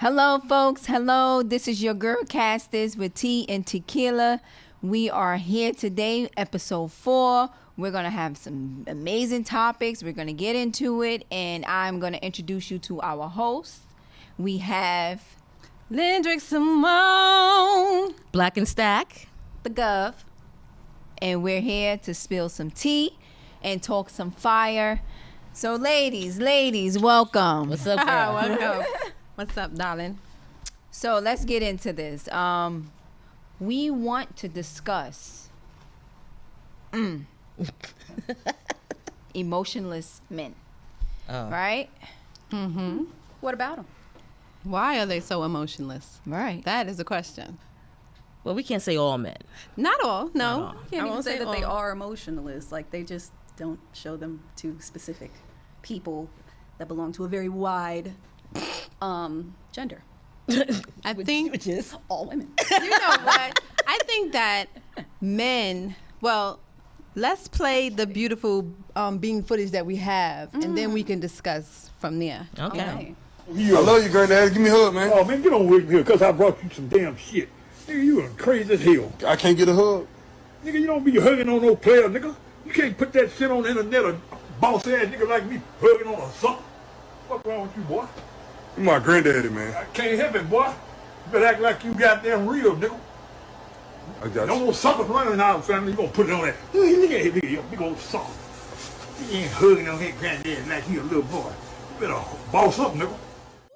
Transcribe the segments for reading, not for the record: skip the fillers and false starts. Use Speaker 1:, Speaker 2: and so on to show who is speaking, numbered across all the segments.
Speaker 1: Hello, folks. Hello. This is your girl, Castis, with Tea and Tequila. We are here today, episode 4. We're going to have some amazing topics. We're going to get into it, and I'm going to introduce you to our host. We have
Speaker 2: Lindrick Simone,
Speaker 3: Black and Stack,
Speaker 2: the Gov,
Speaker 1: and we're here to spill some tea and talk some fire. So, ladies, welcome.
Speaker 3: what's up, girl?
Speaker 2: welcome. What's up, darling?
Speaker 1: So let's get into this. We want to discuss emotionless men, right?
Speaker 2: Mm-hmm.
Speaker 4: What about them?
Speaker 2: Why are they so emotionless?
Speaker 1: Right.
Speaker 2: That is the question.
Speaker 3: Well, we can't say all men.
Speaker 2: Not all, no.
Speaker 3: Not all.
Speaker 4: You can't
Speaker 2: I
Speaker 4: even
Speaker 2: won't
Speaker 4: say that they
Speaker 2: all.
Speaker 4: are emotionless. Like, they just don't show them to specific people that belong to a very wide gender.
Speaker 2: I think,
Speaker 3: Which is
Speaker 4: All women.
Speaker 2: you know what? I think that men, well, let's play the beautiful bean footage that we have, and then we can discuss from there.
Speaker 3: okay.
Speaker 4: Okay.
Speaker 5: I love you, granddad. Give me a hug, man.
Speaker 6: Oh, man, get on with me here, because I brought you some damn shit. Nigga, you are crazy as hell.
Speaker 5: I can't get a hug.
Speaker 6: Nigga, you don't be hugging on no player, nigga. You can't put that shit on the internet, a boss-ass nigga like me hugging on a something. What's wrong with you, boy?
Speaker 5: You my granddaddy, man.
Speaker 6: I can't help it, boy. You better act like you goddamn real, nigga.
Speaker 5: I got
Speaker 6: No
Speaker 5: you.
Speaker 6: more suckers running in our family. You gonna put it on that. Look at him, nigga, you big old sucker. He ain't hugging on his granddad like he a little boy. You better boss up, nigga.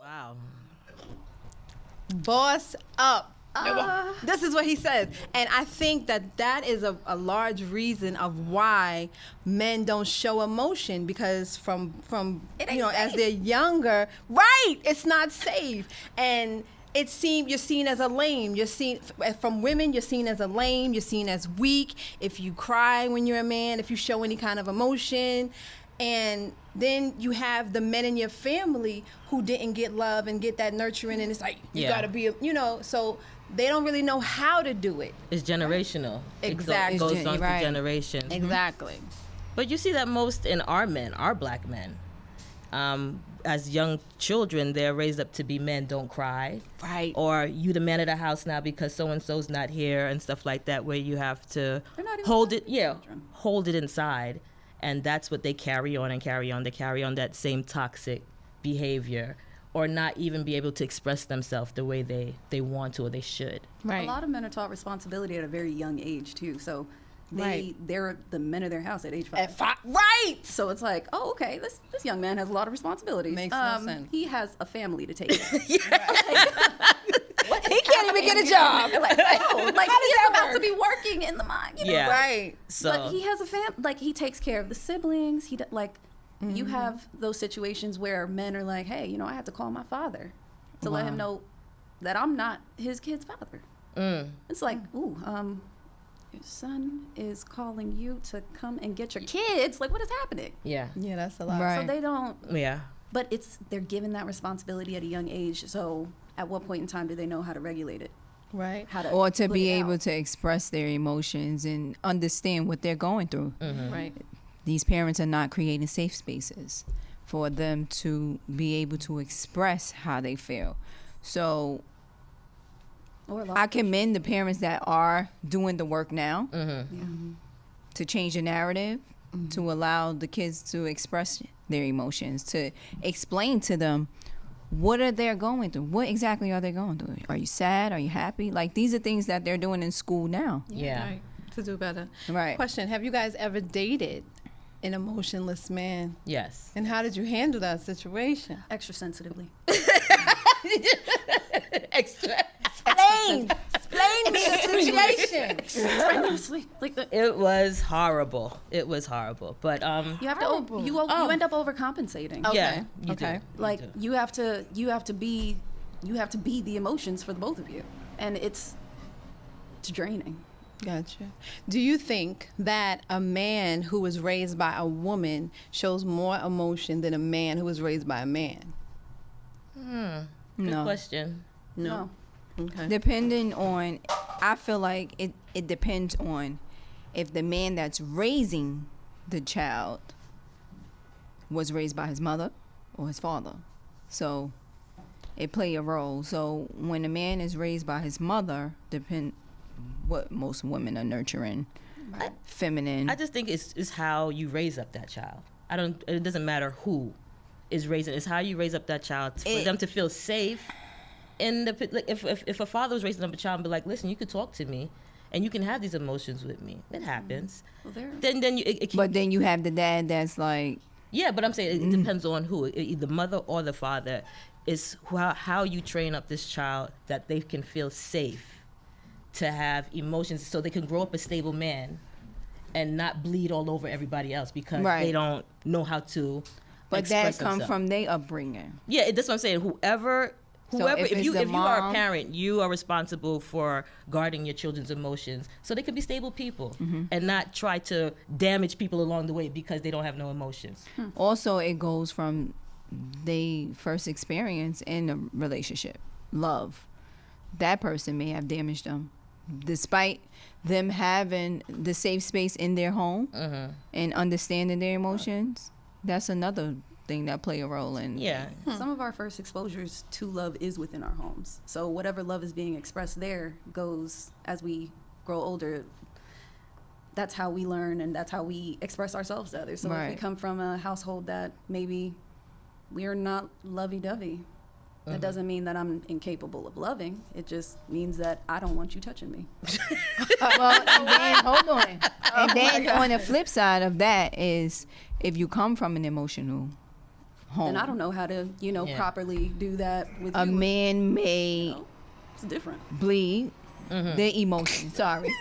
Speaker 3: Wow.
Speaker 2: Boss up. This is what he says. And I think that that is a large reason of why men don't show emotion, because from as they're younger, right, it's not safe. And you're seen as a lame. You're seen from women, you're seen as a lame, you're seen as weak. If you cry when you're a man, if you show any kind of emotion. And then you have the men in your family who didn't get love and get that nurturing, and it's like, you
Speaker 3: Yeah.
Speaker 2: gotta be, so they don't really know how to do it.
Speaker 3: It's generational.
Speaker 2: Exactly.
Speaker 3: It goes
Speaker 1: It's
Speaker 3: on
Speaker 1: right.
Speaker 3: through generations.
Speaker 2: Exactly.
Speaker 3: But you see that most in our men, our black men. As young children, they're raised up to be men, don't cry.
Speaker 2: Right.
Speaker 3: Or you the man of the house now because so-and-so's not here and stuff like that, where you have to
Speaker 4: They're not even
Speaker 3: hold it,
Speaker 4: children.
Speaker 3: hold it inside. And that's what they carry on and carry on. They carry on that same toxic behavior, or not even be able to express themselves the way they want to or they should.
Speaker 2: Right.
Speaker 4: A lot of men are taught responsibility at a very young age, too. So
Speaker 2: Right.
Speaker 4: they're the men of their house at age 5.
Speaker 2: At 5. Right.
Speaker 4: So it's like, oh, okay, this young man has a lot of responsibilities.
Speaker 2: Makes no sense.
Speaker 4: He has a family to take care of.
Speaker 2: He can't even get a job.
Speaker 4: Like, no, like
Speaker 2: How does
Speaker 4: he's
Speaker 2: that
Speaker 4: about
Speaker 2: work?
Speaker 4: to be working in the mine. You know?
Speaker 3: Yeah.
Speaker 2: Right.
Speaker 3: So
Speaker 4: But he has a like he takes care of the siblings. You have those situations where men are like, hey, I have to call my father to let him know that I'm not his kid's father. It's like, ooh, your son is calling you to come and get your kids. Like, what is happening?
Speaker 3: yeah.
Speaker 2: Yeah, that's a lot.
Speaker 1: Right.
Speaker 4: So they don't.
Speaker 3: Yeah.
Speaker 4: But they're given that responsibility at a young age. So at what point in time do they know how to regulate it?
Speaker 2: Right.
Speaker 4: How to
Speaker 1: Or to
Speaker 4: put
Speaker 1: be
Speaker 4: it
Speaker 1: able
Speaker 4: out?
Speaker 1: to express their emotions and understand what they're going through.
Speaker 2: Right.
Speaker 1: These parents are not creating safe spaces for them to be able to express how they feel. So
Speaker 4: Or a lot
Speaker 1: I commend the parents that are doing the work now to change the narrative, to allow the kids to express their emotions, to explain to them what are they going through. What exactly are they going through? Are you sad? Are you happy? Like, these are things that they're doing in school now.
Speaker 3: Yeah.
Speaker 2: Right. To do better.
Speaker 1: Right.
Speaker 2: Question: have you guys ever dated an emotionless man?
Speaker 3: Yes.
Speaker 2: And how did you handle that situation?
Speaker 4: extra sensitively.
Speaker 2: Explain me the situation.
Speaker 4: Honestly, like
Speaker 3: It was horrible. It was horrible. But
Speaker 4: you have to you end up overcompensating.
Speaker 3: yeah. You
Speaker 2: Okay.
Speaker 3: do.
Speaker 4: Like
Speaker 3: do.
Speaker 4: you have to be the emotions for the both of you, and it's draining.
Speaker 2: Gotcha. Do you think that a man who was raised by a woman shows more emotion than a man who was raised by a man?
Speaker 3: Good
Speaker 1: No.
Speaker 3: question.
Speaker 4: No.
Speaker 2: Okay.
Speaker 1: Depending on, I feel like it depends on if the man that's raising the child was raised by his mother or his father. So it play a role. So when a man is raised by his mother, depend what most women are nurturing, feminine.
Speaker 3: I just think it's how you raise up that child. It doesn't matter who is raising. It's how you raise up that child for them to feel safe. And if a father was raising up a child and be like, listen, you could talk to me, and you can have these emotions with me. It happens.
Speaker 4: Well,
Speaker 3: then
Speaker 1: but then you have the dad that's like.
Speaker 3: Yeah, but I'm saying it depends on who, the mother or the father. Is how you train up this child that they can feel safe to have emotions, so they can grow up a stable man and not bleed all over everybody else because they don't know how to.
Speaker 1: But that comes from their upbringing.
Speaker 3: Yeah, that's what I'm saying. Whoever, if you are a parent, you are responsible for guarding your children's emotions so they can be stable people and not try to damage people along the way because they don't have no emotions.
Speaker 1: Also, it goes from they first experience in a relationship, love. That person may have damaged them, despite them having the safe space in their home and understanding their emotions. That's another thing that play a role in.
Speaker 3: Yeah.
Speaker 4: Some of our first exposures to love is within our homes. So whatever love is being expressed there goes as we grow older. That's how we learn and that's how we express ourselves to others. So if we come from a household that maybe we're not lovey-dovey, that doesn't mean that I'm incapable of loving. It just means that I don't want you touching me.
Speaker 1: Well, and then, hold on. And then on the flip side of that is if you come from an emotional home.
Speaker 4: And I don't know how to, properly do that with
Speaker 1: a man may
Speaker 4: it's different.
Speaker 1: bleed the emotions. Sorry.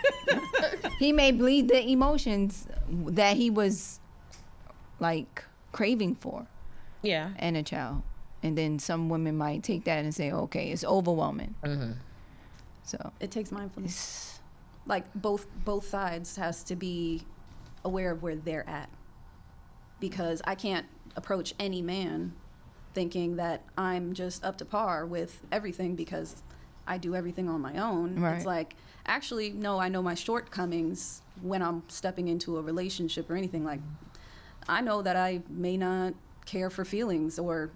Speaker 1: He may bleed the emotions that he was like craving for.
Speaker 3: Yeah.
Speaker 1: And a child. And then some women might take that and say, okay, it's overwhelming. So
Speaker 4: it takes mindfulness. Like both sides has to be aware of where they're at. Because I can't approach any man thinking that I'm just up to par with everything because I do everything on my own.
Speaker 1: Right.
Speaker 4: It's like, actually, no, I know my shortcomings when I'm stepping into a relationship or anything. Like, I know that I may not care for feelings or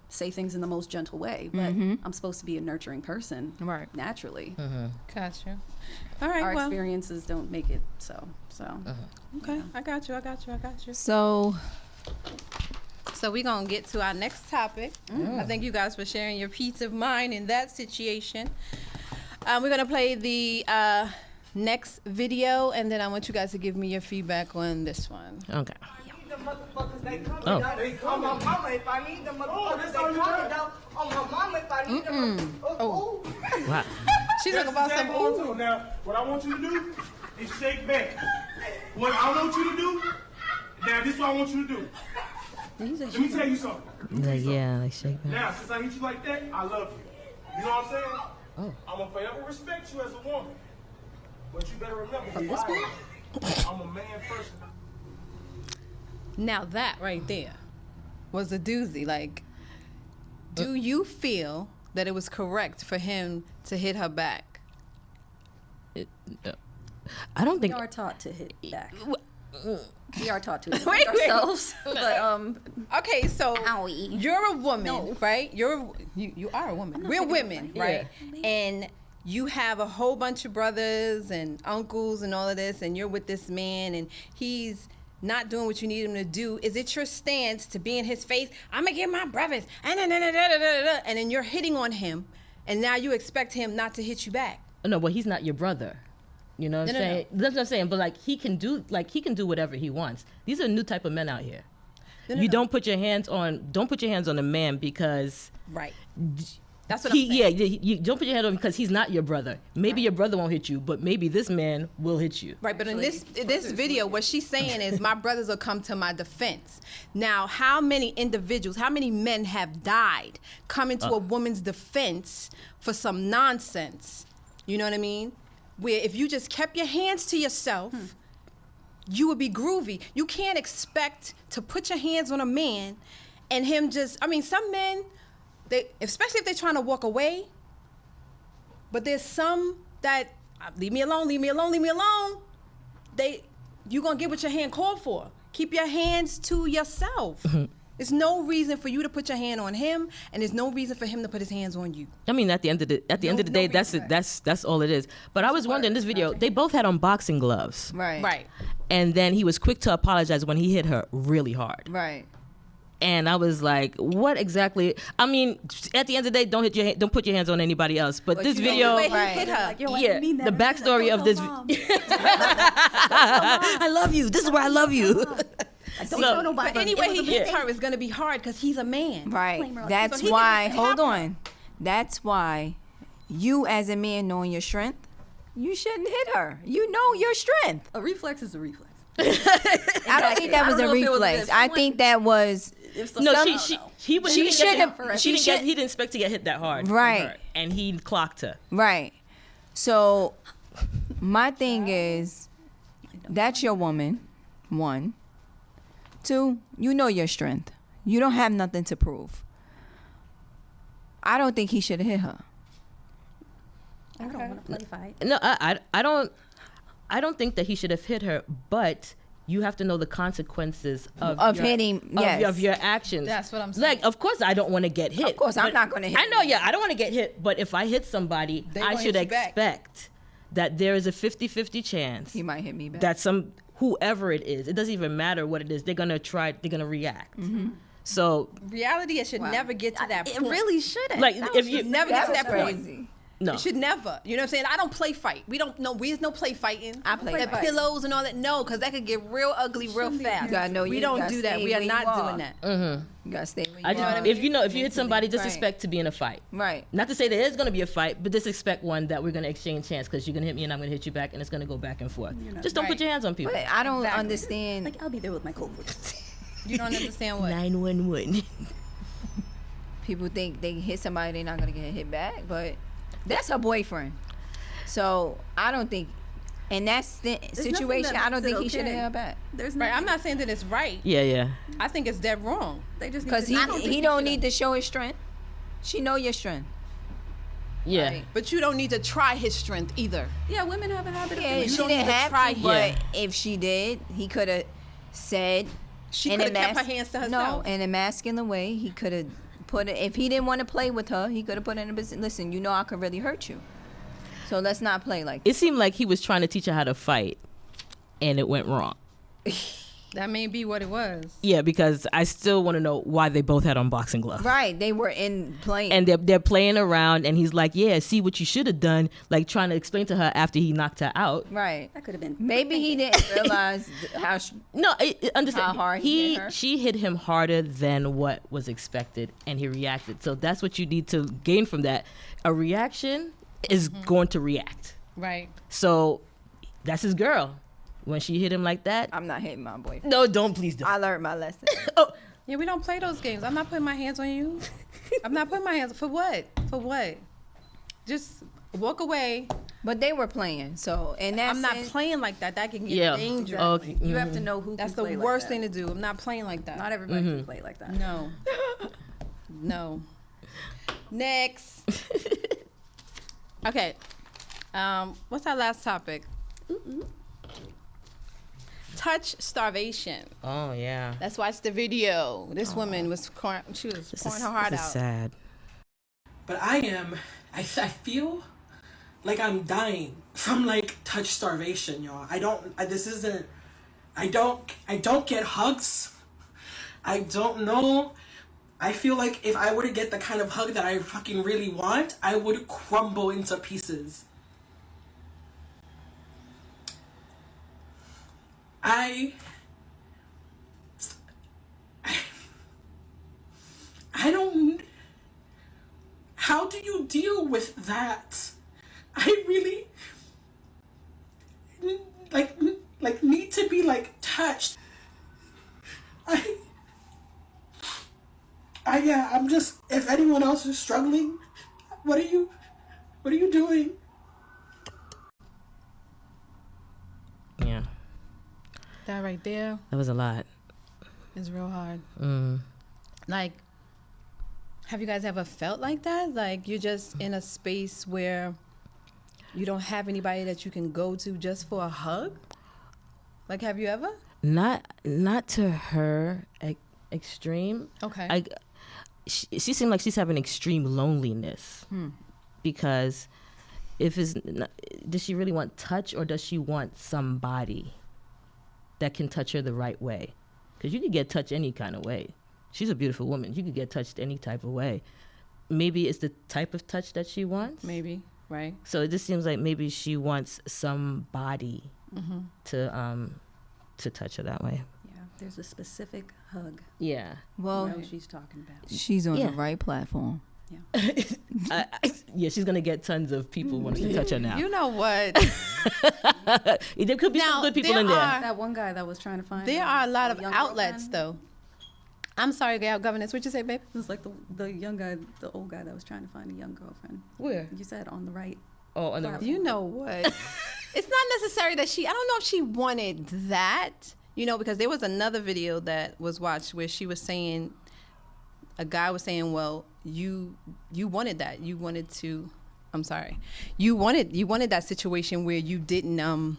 Speaker 4: say things in the most gentle way, but I'm supposed to be a nurturing person naturally.
Speaker 2: Gotcha. All right.
Speaker 4: Our experiences don't make it so.
Speaker 2: Okay, yeah. I got you.
Speaker 1: So
Speaker 2: we're going to get to our next topic. I thank you guys for sharing your peace of mind in that situation. We're going to play the next video, and then I want you guys to give me your feedback on this one.
Speaker 3: Okay.
Speaker 7: The motherfuckers they coming down on my mama if I need the motherfuckers they coming down on my mama if I need them. Oh.
Speaker 3: Wow.
Speaker 2: She's talking about some
Speaker 6: ooh. Now, what I want you to do is shake back. What I want you to do, now this is what I want you to do. Let me tell you something.
Speaker 3: Like shake back.
Speaker 6: Now, since I hit you like that, I love you. You know what I'm saying? Oh. I'm going to forever respect you as a woman. But you better remember, I'm a man first.
Speaker 2: Now that right there was a doozy. Like, do you feel that it was correct for him to hit her back?
Speaker 3: I don't think
Speaker 4: we are taught to hit back. We are taught to hit ourselves. But,
Speaker 2: okay, so
Speaker 4: owie.
Speaker 2: You're a woman, right? You are a woman. We're women, right? Yeah. And you have a whole bunch of brothers and uncles and all of this, and you're with this man, and he's not doing what you need him to do. Is it your stance to be in his face? I'm gonna get my brothers, and then you're hitting on him, and now you expect him not to hit you back.
Speaker 3: No, well, he's not your brother. You know what I'm saying? That's what I'm saying. But like he can do whatever he wants. These are new type of men out here. Don't put your hands on a man because
Speaker 2: That's what I'm saying.
Speaker 3: Yeah, you don't put your hand on him because he's not your brother. Maybe your brother won't hit you, but maybe this man will hit you.
Speaker 2: Right, but in this video, what she's saying is my brothers will come to my defense. Now, how many men have died coming to a woman's defense for some nonsense? You know what I mean? Where if you just kept your hands to yourself, you would be groovy. You can't expect to put your hands on a man and him some men, especially if they're trying to walk away, but there's some that leave me alone. You're gonna get what your hand called for. Keep your hands to yourself. There's no reason for you to put your hand on him, and there's no reason for him to put his hands on you.
Speaker 3: I mean, at the end of the day, that's all it is. But I was wondering, this video, they both had on boxing gloves,
Speaker 2: Right.
Speaker 3: and then he was quick to apologize when he hit her really hard.
Speaker 1: Right.
Speaker 3: And I was like, what exactly? I mean, at the end of the day, don't put your hands on anybody else. But this video,
Speaker 2: He hit her.
Speaker 4: Like, yo, I
Speaker 3: yeah,
Speaker 4: didn't mean that.
Speaker 3: the backstory of this. I love you. This is where I love you.
Speaker 4: Don't tell nobody.
Speaker 2: But anyway, he hits her. It's gonna be hard because he's a man.
Speaker 1: Right.
Speaker 4: her.
Speaker 1: That's
Speaker 2: So he
Speaker 1: why.
Speaker 2: can
Speaker 1: Hold
Speaker 2: tap
Speaker 1: on. That's why you, as a man, knowing your strength, you shouldn't hit her. You know your strength.
Speaker 4: A reflex is a reflex.
Speaker 1: I don't think that was a reflex. I think that was
Speaker 3: No,
Speaker 1: Some-
Speaker 3: he
Speaker 1: She shouldn't have-
Speaker 3: He didn't expect to get hit that hard. from
Speaker 1: Right.
Speaker 3: her, and he clocked her.
Speaker 1: right. So my thing is, that's your woman. 1, 2. You know your strength. You don't have nothing to prove. I don't think he should have hit her.
Speaker 4: I don't want to play fight.
Speaker 3: No, I don't think that he should have hit her, but you have to know the consequences of your,
Speaker 1: hitting. Yes.
Speaker 3: of your actions.
Speaker 2: That's what I'm saying.
Speaker 3: Like, of course, I don't want to get hit.
Speaker 1: Of course, I'm
Speaker 3: but
Speaker 1: not gonna hit
Speaker 3: I know,
Speaker 1: you.
Speaker 3: yeah, I don't want to get hit. But if I hit somebody,
Speaker 2: They
Speaker 3: I
Speaker 2: gonna
Speaker 3: should
Speaker 2: hit you back.
Speaker 3: expect that there is a 50-50 chance
Speaker 1: He might hit me back.
Speaker 3: that whoever it is, it doesn't even matter what it is, they're gonna react.
Speaker 1: Mm-hmm.
Speaker 3: So,
Speaker 2: Reality, it should never get to that
Speaker 4: It
Speaker 2: point.
Speaker 4: really shouldn't.
Speaker 3: like,
Speaker 4: That
Speaker 3: if
Speaker 4: was
Speaker 3: you
Speaker 4: just-
Speaker 2: never get to
Speaker 1: That's
Speaker 2: that point.
Speaker 1: crazy.
Speaker 3: no,
Speaker 2: It should never. You know what I'm saying? I don't play fight. We don't know. There's no play fighting.
Speaker 1: I play
Speaker 2: Like
Speaker 1: fight.
Speaker 2: pillows and all that. No, because that could get real ugly real fast.
Speaker 1: You gotta know
Speaker 2: we
Speaker 1: you
Speaker 2: don't
Speaker 1: gotta
Speaker 2: do that.
Speaker 1: stay
Speaker 2: We are
Speaker 1: where
Speaker 2: not
Speaker 1: you are.
Speaker 2: doing that.
Speaker 1: You gotta stay where you
Speaker 3: I just,
Speaker 1: are.
Speaker 3: if you hit somebody, just
Speaker 1: Right.
Speaker 3: expect to be in a fight.
Speaker 1: Right.
Speaker 3: Not to say there is going to be a fight, but just expect one that we're going to exchange chance because you're going to hit me and I'm going to hit you back and it's going to go back and forth. Just don't put
Speaker 2: Right.
Speaker 3: your hands on people.
Speaker 1: But I don't
Speaker 2: Exactly.
Speaker 1: understand.
Speaker 4: Like, I'll be there with my coat.
Speaker 2: You don't understand what?
Speaker 3: 911.
Speaker 1: People think they hit somebody, they're not gonna get hit back, but that's her boyfriend. So I don't think, in that situation, I don't think he should have hit her back.
Speaker 4: There's
Speaker 2: Right.
Speaker 4: nothing.
Speaker 2: I'm not saying that it's right.
Speaker 3: Yeah.
Speaker 2: I think it's dead wrong.
Speaker 4: They just
Speaker 1: Because
Speaker 4: need to,
Speaker 1: he don't need to show his strength. She know your strength.
Speaker 3: Yeah.
Speaker 1: Right.
Speaker 2: But you don't need to try his strength either.
Speaker 4: Yeah, women have a habit of
Speaker 1: Yeah,
Speaker 4: doing
Speaker 1: she
Speaker 2: don't
Speaker 1: didn't
Speaker 2: need to
Speaker 1: have
Speaker 2: try
Speaker 1: to,
Speaker 2: him.
Speaker 1: but
Speaker 3: Yeah.
Speaker 1: if she did, he could have said.
Speaker 2: She
Speaker 1: in
Speaker 2: could
Speaker 1: a
Speaker 2: have kept her
Speaker 1: mas-
Speaker 2: hands to herself.
Speaker 1: No, in a masculine way, he could have put it. If he didn't want to play with her, he could have put it in a position. Listen, you know I could really hurt you, so let's not play like.
Speaker 3: It seemed like he was trying to teach her how to fight and it went wrong.
Speaker 2: That may be what it was.
Speaker 3: Yeah, because I still want to know why they both had on boxing gloves.
Speaker 1: Right, they were in playing.
Speaker 3: And they're playing around and he's like, yeah, see what you should have done, like trying to explain to her after he knocked her out.
Speaker 1: right.
Speaker 4: That could have been.
Speaker 1: Maybe he didn't realize how.
Speaker 3: No, understand.
Speaker 1: How hard he hit her?
Speaker 3: She hit him harder than what was expected, and he reacted. So that's what you need to gain from that. A reaction is going to react.
Speaker 2: Right.
Speaker 3: So that's his girl. When she hit him like that,
Speaker 1: I'm not hitting my boyfriend.
Speaker 3: no, please don't.
Speaker 1: I learned my lesson.
Speaker 3: Oh,
Speaker 2: Yeah, we don't play those games. I'm not putting my hands on you. I'm not putting my hands. For what? For what? Just walk away.
Speaker 1: But they were playing, so in that
Speaker 2: I'm not
Speaker 1: sense,
Speaker 2: playing like that. That can get
Speaker 3: yeah.
Speaker 2: dangerous.
Speaker 3: Okay.
Speaker 4: You have to know who.
Speaker 2: That's
Speaker 4: can
Speaker 2: the
Speaker 4: play
Speaker 2: worst
Speaker 4: like
Speaker 2: thing to do. I'm not playing like that.
Speaker 4: Not everybody can play like that.
Speaker 2: No. No. Next. Okay. What's our last topic? Touch starvation.
Speaker 3: Oh yeah.
Speaker 2: Let's watch the video. This woman was pouring her heart out.
Speaker 3: Sad.
Speaker 8: But I feel like I'm dying from like touch starvation, y'all. I don't get hugs. I don't know. I feel like if I were to get the kind of hug that I fucking really want, I would crumble into pieces. I don't. How do you deal with that? I really like need to be like touched. I'm just, if anyone else is struggling, what are you doing?
Speaker 3: Yeah.
Speaker 2: That right there
Speaker 3: That was a lot.
Speaker 2: is real hard. Like, have you guys ever felt like that? Like you're just in a space where you don't have anybody that you can go to just for a hug? Like, have you ever?
Speaker 3: Not to her extreme.
Speaker 2: Okay.
Speaker 3: She seemed like she's having extreme loneliness because does she really want touch, or does she want somebody that can touch her the right way? Because you could get touched any kind of way. She's a beautiful woman. You could get touched any type of way. Maybe it's the type of touch that she wants.
Speaker 2: Maybe, right?
Speaker 3: So it just seems like maybe she wants somebody to touch her that way.
Speaker 4: Yeah, there's a specific hug.
Speaker 3: Yeah.
Speaker 1: Well,
Speaker 4: What she's talking about.
Speaker 1: she's on the right platform.
Speaker 3: Yeah, she's gonna get tons of people wanting to touch her now.
Speaker 2: You know what?
Speaker 3: There could be some good people in there.
Speaker 4: That one guy that was trying to find.
Speaker 2: There are a lot of
Speaker 4: young
Speaker 2: outlets,
Speaker 4: girlfriend.
Speaker 2: though. I'm sorry, governess. What'd you say, babe?
Speaker 4: It was like the young guy, the old guy that was trying to find a young girlfriend.
Speaker 3: Where?
Speaker 4: You said on the right.
Speaker 3: Oh, on the
Speaker 4: platform.
Speaker 2: You know what? It's not necessary that I don't know if she wanted that, because there was another video that was watched where she was saying, a guy was saying, well, you wanted that. You wanted that situation where you didn't,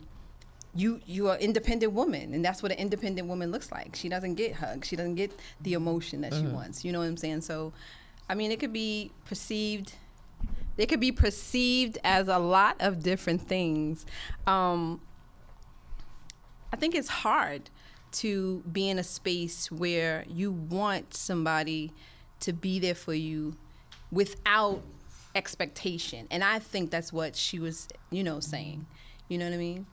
Speaker 2: you're an independent woman, and that's what an independent woman looks like. She doesn't get hugged. She doesn't get the emotion that she wants. You know what I'm saying? So, I mean, it could be perceived as a lot of different things. I think it's hard to be in a space where you want somebody to be there for you without expectation. And I think that's what she was, saying. You know what I mean?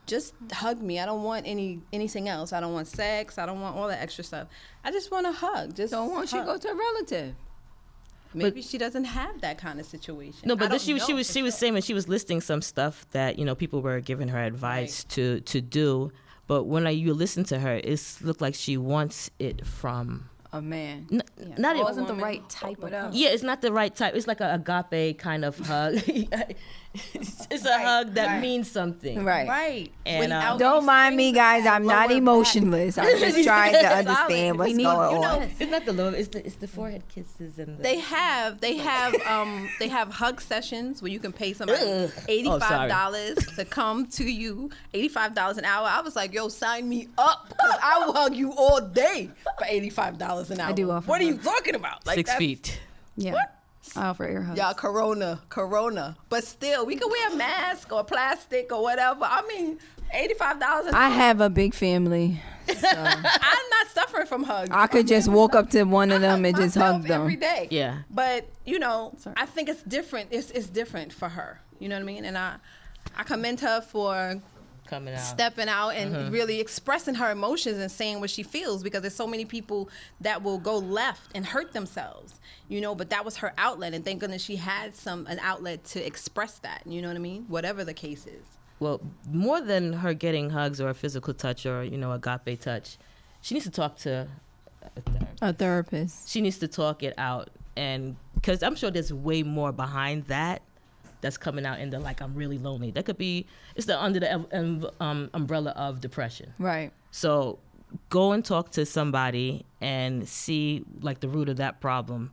Speaker 2: Just hug me. I don't want anything else. I don't want sex. I don't want all that extra stuff. I just want a hug.
Speaker 1: So why don't you go to a relative?
Speaker 2: Maybe she doesn't have that kind of situation.
Speaker 3: No, but she
Speaker 2: she
Speaker 3: was saying when she was listing some stuff that people were giving her advice to do. But when you listen to her, it looked like she wants it from
Speaker 1: A man.
Speaker 3: Not
Speaker 4: It
Speaker 3: even
Speaker 4: wasn't the right type of hug.
Speaker 3: Yeah, it's not the right type. It's like an agape kind of hug. It's a hug that means something.
Speaker 1: Right.
Speaker 3: And
Speaker 1: Don't mind me, guys. I'm not emotionless. I'm just trying to understand what's going on.
Speaker 3: It's not the love. It's the forehead kisses and the.
Speaker 2: They have hug sessions where you can pay somebody $85 to come to you, $85 an hour. I was like, yo, sign me up, because I will hug you all day for $85 an hour.
Speaker 4: I do offer
Speaker 2: What are you
Speaker 4: hugs.
Speaker 2: talking about? Like
Speaker 3: 6
Speaker 2: that's-
Speaker 3: feet.
Speaker 4: Yeah.
Speaker 2: What?
Speaker 4: I offer air hugs.
Speaker 2: Y'all, corona. But still, we can wear a mask or plastic or whatever. I mean, $85 an
Speaker 1: I
Speaker 2: hour.
Speaker 1: have a big family.
Speaker 2: I'm not suffering from hugs.
Speaker 1: I could just walk up to one of them and just hug them.
Speaker 2: every day.
Speaker 3: Yeah.
Speaker 2: But I think it's different. It's different for her. You know what I mean? And I commend her for
Speaker 3: Coming out.
Speaker 2: stepping out and really expressing her emotions and saying what she feels, because there's so many people that will go left and hurt themselves, but that was her outlet, and thank goodness she had an outlet to express that, you know what I mean? Whatever the case is.
Speaker 3: Well, more than her getting hugs or a physical touch or, agape touch, she needs to talk to
Speaker 1: A therapist.
Speaker 3: She needs to talk it out. And because I'm sure there's way more behind that's coming out in the, like, I'm really lonely. That could be, it's under the umbrella of depression.
Speaker 1: Right.
Speaker 3: So go and talk to somebody and see, like, the root of that problem,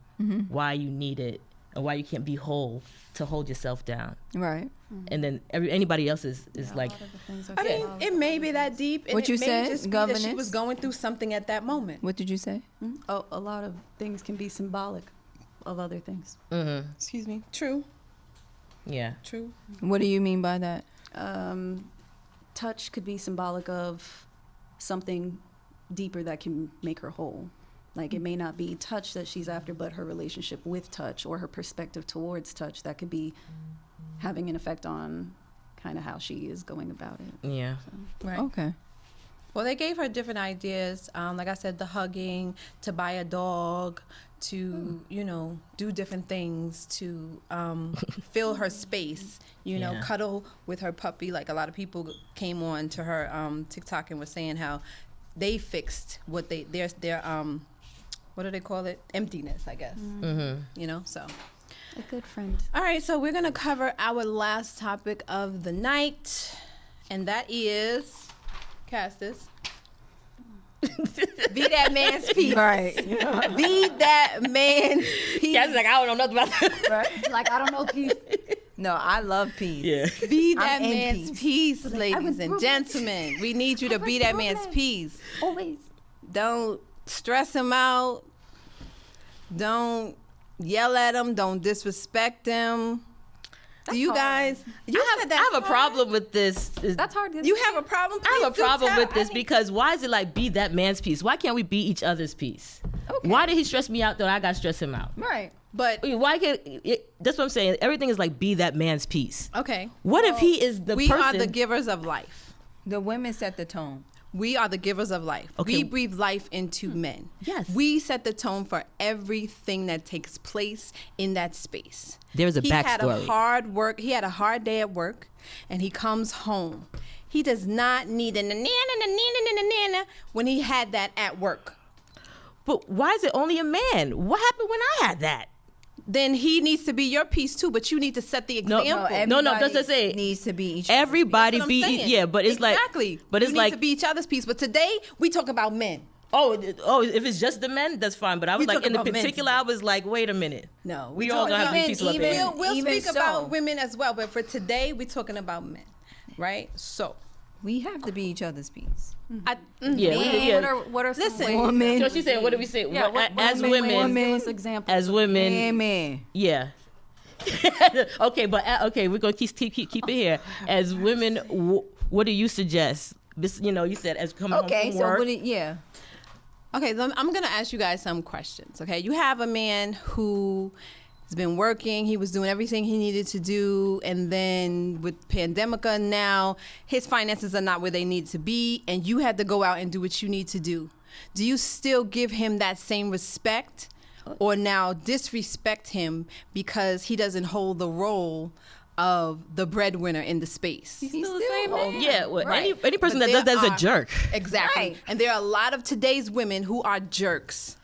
Speaker 3: why you need it, and why you can't be whole to hold yourself down.
Speaker 1: Right.
Speaker 3: And then anybody else is like,
Speaker 2: I mean, it may be that deep. And
Speaker 1: What
Speaker 2: it
Speaker 1: you
Speaker 2: may
Speaker 1: said,
Speaker 2: just be that
Speaker 1: governess?
Speaker 2: she was going through something at that moment.
Speaker 1: What did you say?
Speaker 4: Oh, a lot of things can be symbolic of other things.
Speaker 2: Excuse me. True.
Speaker 3: yeah.
Speaker 2: True.
Speaker 1: What do you mean by that?
Speaker 4: Touch could be symbolic of something deeper that can make her whole. Like, it may not be touch that she's after, but her relationship with touch or her perspective towards touch that could be having an effect on kind of how she is going about it.
Speaker 3: Yeah.
Speaker 2: Right.
Speaker 1: Okay.
Speaker 2: Well, they gave her different ideas. Like I said, the hugging, to buy a dog, to, do different things, to fill her space,
Speaker 3: Yeah.
Speaker 2: cuddle with her puppy. Like, a lot of people came on to her TikTok and were saying how they fixed what their what do they call it? Emptiness, I guess. So.
Speaker 4: A good friend.
Speaker 2: All right, so we're going to cover our last topic of the night, and that is, Castus, be that man's peace.
Speaker 1: Right.
Speaker 2: Be that man's peace.
Speaker 3: That's like, I don't know nothing about that.
Speaker 1: Right.
Speaker 4: Like, I don't know, peace.
Speaker 1: No, I love peace.
Speaker 3: Yeah.
Speaker 2: Be that
Speaker 1: I'm in
Speaker 2: man's peace, ladies
Speaker 4: went
Speaker 2: and
Speaker 4: through
Speaker 2: gentlemen. We need you to be that man's peace.
Speaker 4: Always.
Speaker 2: Don't stress him out. Don't yell at him. Don't disrespect him. Do you guys?
Speaker 3: I have a problem with this.
Speaker 4: That's hard.
Speaker 2: You have a problem?
Speaker 3: I have a
Speaker 2: Please do
Speaker 3: problem
Speaker 2: tell.
Speaker 3: with this because why is it like be that man's piece? Why can't we be each other's piece?
Speaker 2: Okay.
Speaker 3: Why did he stress me out though? I got to stress him out.
Speaker 2: Right. But
Speaker 3: Why can't that's what I'm saying. Everything is like be that man's piece.
Speaker 2: okay.
Speaker 3: What if he is the
Speaker 2: We
Speaker 3: person?
Speaker 2: are the givers of life.
Speaker 1: The women set the tone.
Speaker 2: We are the givers of life.
Speaker 3: Okay.
Speaker 2: We breathe life into men.
Speaker 3: Yes.
Speaker 2: We set the tone for everything that takes place in that space.
Speaker 3: There's a
Speaker 2: He had a
Speaker 3: backstory.
Speaker 2: He had a hard day at work, and he comes home. He does not need a na-na-na-na-na-na-na-na when he had that at work.
Speaker 3: But why is it only a man? What happened when I had that?
Speaker 2: Then he needs to be your piece too, but you need to set the example.
Speaker 3: No, that's what I say.
Speaker 1: Needs to be each.
Speaker 3: Everybody
Speaker 2: That's what
Speaker 3: be
Speaker 2: I'm saying.
Speaker 3: yeah, but it's
Speaker 2: exactly.
Speaker 3: like but it's
Speaker 2: you need
Speaker 3: like
Speaker 2: to be each other's piece. But today we talk about men.
Speaker 3: oh, if it's just the men, that's fine. But I was
Speaker 2: We
Speaker 3: like
Speaker 2: talk
Speaker 3: in the
Speaker 2: about men
Speaker 3: particular, I was like, wait a minute.
Speaker 1: No,
Speaker 3: we all gonna have to be peaceful up here.
Speaker 2: We'll
Speaker 1: Even
Speaker 2: speak
Speaker 1: so.
Speaker 2: about women as well, but for today we're talking about men, right? So
Speaker 1: we have to be each other's piece.
Speaker 3: Yeah,
Speaker 4: What are some
Speaker 2: Listen,
Speaker 4: ways?
Speaker 1: woman.
Speaker 3: So she's saying, what do we say?
Speaker 4: Yeah,
Speaker 3: As
Speaker 4: what
Speaker 3: women,
Speaker 4: give us examples.
Speaker 3: as women,
Speaker 1: Amen.
Speaker 3: yeah. Okay, but we're gonna keep it here. As women, what do you suggest? This, you said as coming home
Speaker 1: Okay,
Speaker 3: from
Speaker 1: so
Speaker 3: work.
Speaker 2: okay, so I'm gonna ask you guys some questions. Okay, you have a man who has been working. He was doing everything he needed to do, and then with Pandemica now, his finances are not where they need to be, and you had to go out and do what you need to do. Do you still give him that same respect, or now disrespect him because he doesn't hold the role of the breadwinner in the space?
Speaker 1: He's still the same man.
Speaker 3: Yeah, well,
Speaker 2: Right.
Speaker 3: any person
Speaker 2: But
Speaker 3: that does
Speaker 2: there
Speaker 3: that is a
Speaker 2: are-
Speaker 3: jerk.
Speaker 2: Exactly.
Speaker 1: Right.
Speaker 2: And there are a lot of today's women who are jerks.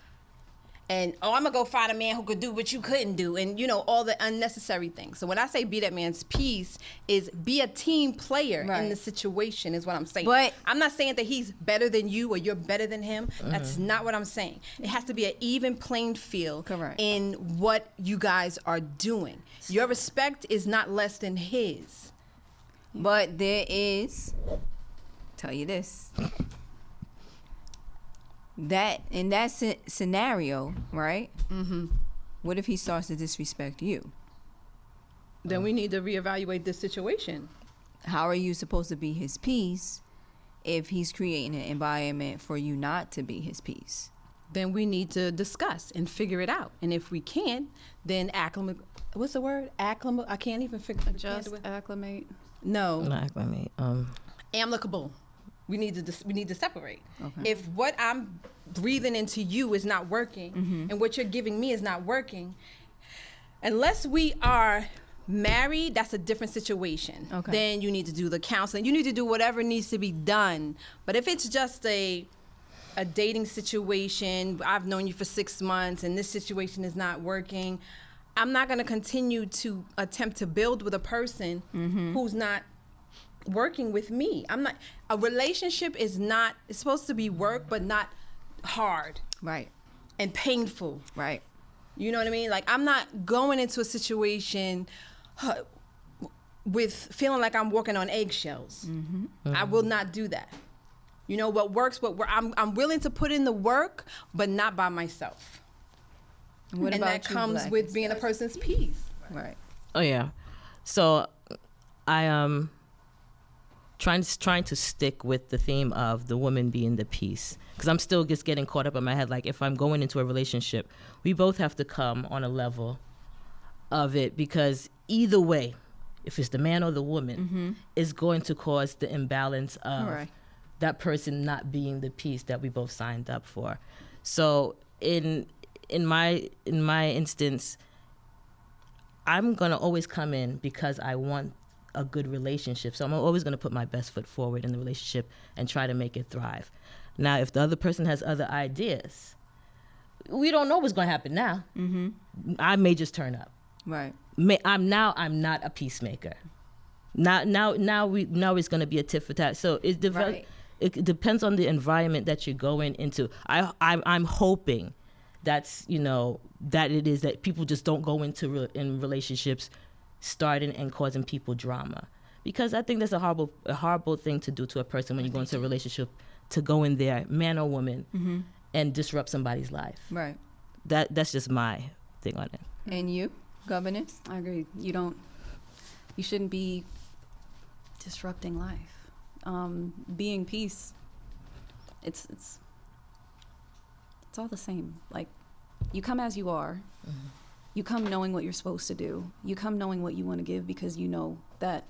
Speaker 2: And, I'm going to go find a man who could do what you couldn't do. And, all the unnecessary things. So when I say be that man's piece, is be a team player in
Speaker 1: Right.
Speaker 2: the situation is what I'm saying.
Speaker 1: But-
Speaker 2: I'm not saying that he's better than you or you're better than him. That's not what I'm saying. It has to be an even playing field
Speaker 1: Correct.
Speaker 2: in what you guys are doing. Your respect is not less than his.
Speaker 1: But there is, tell you this, that in that scenario, right? Mm-hmm. What if he starts to disrespect you?
Speaker 2: Then we need to reevaluate this situation.
Speaker 1: How are you supposed to be his piece if he's creating an environment for you not to be his piece?
Speaker 2: Then we need to discuss and figure it out. And if we can't, then acclimate. What's the word? Acclimate. I can't even figure.
Speaker 4: Just acclimate.
Speaker 2: No.
Speaker 3: Not I mean,
Speaker 2: Amicable. We need to separate. Okay. If what I'm breathing into you is not working, and what you're giving me is not working, unless we are married, that's a different situation.
Speaker 1: Okay.
Speaker 2: Then you need to do the counseling. You need to do whatever needs to be done. But if it's just a dating situation, I've known you for 6 months and this situation is not working, I'm not going to continue to attempt to build with a person who's not working with me. A relationship is not, it's supposed to be work, but not hard
Speaker 1: Right.
Speaker 2: and painful.
Speaker 1: Right.
Speaker 2: You know what I mean? Like, I'm not going into a situation with feeling like I'm walking on eggshells. I will not do that. What works, I'm willing to put in the work, but not by myself.
Speaker 1: What
Speaker 2: and
Speaker 1: about
Speaker 2: that
Speaker 1: you,
Speaker 2: comes
Speaker 1: Black?
Speaker 2: with being a person's piece.
Speaker 1: Right.
Speaker 3: oh yeah. So I trying to stick with the theme of the woman being the piece, because I'm still just getting caught up in my head. Like, if I'm going into a relationship, we both have to come on a level of it, because either way, if it's the man or the woman, is going to cause the imbalance of
Speaker 1: Correct.
Speaker 3: that person not being the piece that we both signed up for. So in my instance, I'm gonna always come in because I want a good relationship. So I'm always gonna put my best foot forward in the relationship and try to make it thrive. Now, if the other person has other ideas, we don't know what's gonna happen now. I may just turn up.
Speaker 1: Right.
Speaker 3: I'm not a peacemaker. Now it's gonna be a tit for tat. So
Speaker 1: Right.
Speaker 3: It depends on the environment that you're going into. I'm hoping that it is that people just don't go into in relationships starting and causing people drama, because I think that's a horrible thing to do to a person when you go into a relationship, to go in there, man or woman, and disrupt somebody's life.
Speaker 1: Right.
Speaker 3: That's just my thing on it.
Speaker 1: And you, governess?
Speaker 4: I agree. You shouldn't be disrupting life. Being peace, it's all the same. Like, you come as you are. Mm-hmm. You come knowing what you're supposed to do. You come knowing what you want to give because you know that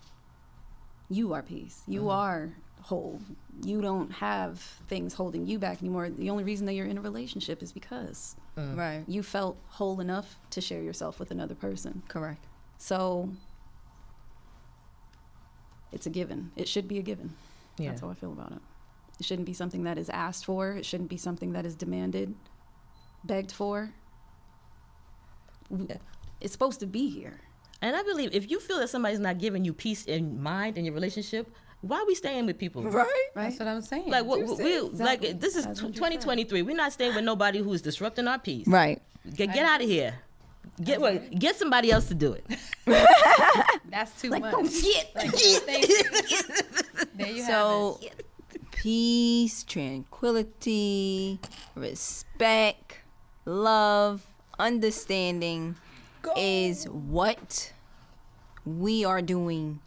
Speaker 4: you are peace. You are whole. You don't have things holding you back anymore. The only reason that you're in a relationship is because
Speaker 1: Right.
Speaker 4: you felt whole enough to share yourself with another person.
Speaker 1: Correct.
Speaker 4: So it's a given. It should be a given.
Speaker 3: Yeah.
Speaker 4: That's how I feel about it. It shouldn't be something that is asked for. It shouldn't be something that is demanded, begged for. It's supposed to be here.
Speaker 3: And I believe if you feel that somebody's not giving you peace in mind in your relationship, why are we staying with people?
Speaker 1: Right.
Speaker 2: That's what I'm saying.
Speaker 3: Like we
Speaker 4: Exactly.
Speaker 3: like this is
Speaker 4: That's what you
Speaker 3: 2023. We're not staying with nobody who's disrupting our peace.
Speaker 1: Right.
Speaker 3: Get out of here. Get somebody else to do it.
Speaker 2: That's too
Speaker 4: Like,
Speaker 2: much.
Speaker 4: don't get.
Speaker 2: There you
Speaker 1: So, peace, tranquility, respect, love, understanding is what we are doing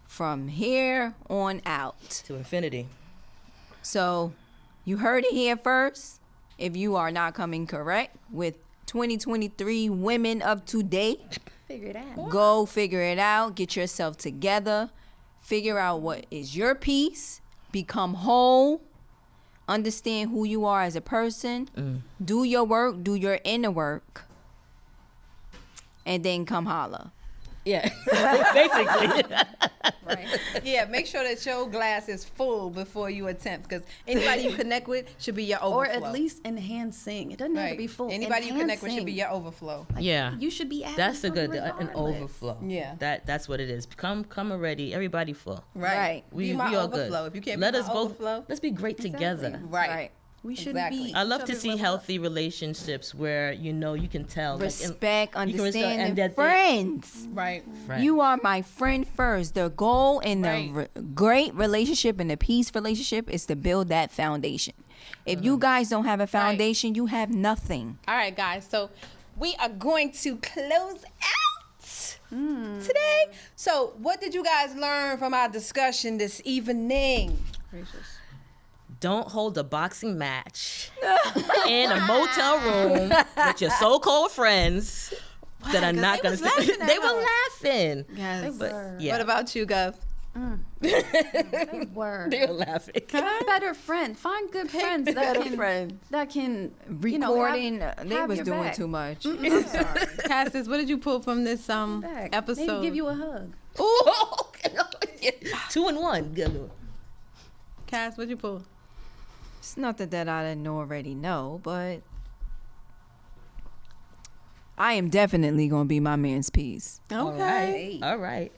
Speaker 1: from here on out.
Speaker 3: To infinity.
Speaker 1: So, you heard it here first. If you are not coming correct with 2023 women of today,
Speaker 4: Figure it out.
Speaker 1: go figure it out. Get yourself together. Figure out what is your piece. Become whole. Understand who you are as a person. Do your work. Do your inner work. And then come holla.
Speaker 3: Yeah. Basically.
Speaker 2: Yeah, make sure that your glass is full before you attempt, because anybody you connect with should be your
Speaker 4: Or
Speaker 2: overflow.
Speaker 4: at least enhancing. It doesn't have to be full.
Speaker 2: Anybody you connect with should be
Speaker 4: Enhancing.
Speaker 2: your overflow.
Speaker 3: Yeah.
Speaker 4: You should be adding
Speaker 3: That's a good
Speaker 4: something
Speaker 3: an
Speaker 4: regardless.
Speaker 3: overflow.
Speaker 2: Yeah.
Speaker 3: That's what it is. Come already. Everybody full.
Speaker 1: Right.
Speaker 2: Be my
Speaker 3: all
Speaker 2: overflow.
Speaker 3: good.
Speaker 2: If you can't
Speaker 3: Let
Speaker 2: be
Speaker 3: us
Speaker 2: my
Speaker 3: both.
Speaker 2: overflow.
Speaker 3: Let's be great together.
Speaker 2: Right.
Speaker 4: We shouldn't
Speaker 2: Exactly.
Speaker 4: be.
Speaker 3: I love
Speaker 4: each
Speaker 3: to
Speaker 4: other's
Speaker 3: see
Speaker 4: level
Speaker 3: healthy relationships where you can tell
Speaker 1: Respect,
Speaker 3: you can respect-
Speaker 1: understand,
Speaker 3: and
Speaker 1: and
Speaker 3: that they-
Speaker 1: friends.
Speaker 2: Right.
Speaker 3: Right.
Speaker 1: You are my friend first. The goal in
Speaker 2: Right.
Speaker 1: the great relationship and the peace relationship is to build that foundation. If you guys don't have a foundation, you have nothing.
Speaker 2: All right, guys. So we are going to close out today. So what did you guys learn from our discussion this evening?
Speaker 3: Don't hold a boxing match in a motel room with your so-called friends that are not going to. They were laughing.
Speaker 2: Yes.
Speaker 3: But yeah,
Speaker 2: What about you, Gov?
Speaker 4: Word.
Speaker 3: they were laughing.
Speaker 4: Find better friends. Find good friends that can
Speaker 1: Recording, they
Speaker 4: have
Speaker 1: was
Speaker 4: your
Speaker 1: doing
Speaker 4: back.
Speaker 1: too much.
Speaker 4: I'm sorry.
Speaker 2: Cassis, what did you pull from this
Speaker 4: Back.
Speaker 2: episode?
Speaker 4: Maybe give you a hug.
Speaker 2: Ooh.
Speaker 3: 2 and 1. Good.
Speaker 2: Cass, what'd you pull?
Speaker 1: It's nothing that I didn't already know, but I am definitely gonna be my man's piece.
Speaker 2: Okay.
Speaker 3: All right.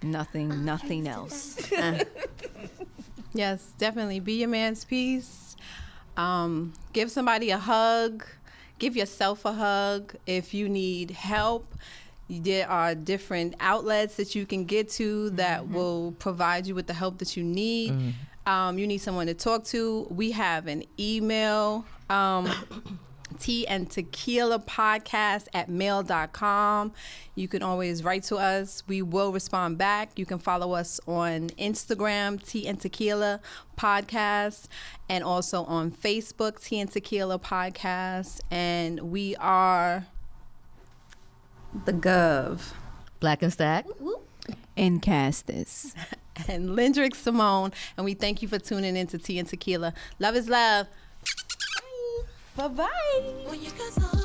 Speaker 1: Nothing else.
Speaker 2: Yes, definitely. Be your man's piece. Give somebody a hug. Give yourself a hug. If you need help, there are different outlets that you can get to that will provide you with the help that you need. You need someone to talk to. We have an email. Tea and Tequila podcast at mail.com. You can always write to us. We will respond back. You can follow us on Instagram, Tea and Tequila podcast, and also on Facebook, Tea and Tequila podcast. And we are
Speaker 4: The Gov.
Speaker 3: Black and Stack.
Speaker 1: And cast this.
Speaker 2: and Lindrick Simone. And we thank you for tuning in to Tea and Tequila. Love is love. Bye-bye.
Speaker 9: When you got